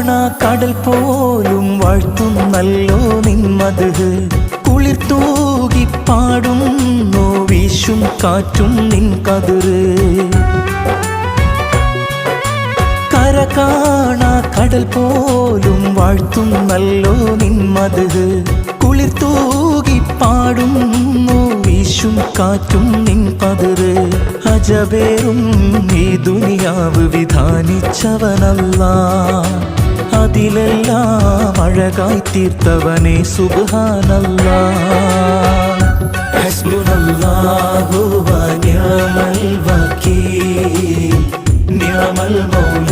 കാണാ കടൽ പോലും വാഴ്ത്തുന്നല്ലോ നിന്മത് കുളിർത്തൂകി പാടുന്നു വീശും കാറ്റും നിൻ കതിര് കര കാണാ കടൽ പോലും വാഴ്ത്തുന്നല്ലോ നിന്മത് കുളിർത്തൂകി പാടുന്നു വീശും കാറ്റും നിൻ പതിര് അജബേറും ഈ ദുനിയാവ് വിധാനിച്ചവനല്ലാ അതിലെല്ലാം അഴകായി തീർത്തവനെ സുബ്ഹാനല്ലാഹ് ഹസ്ബുനല്ലാഹു വ നിഅമൽ വകീൽ നിഅമൽ മൗല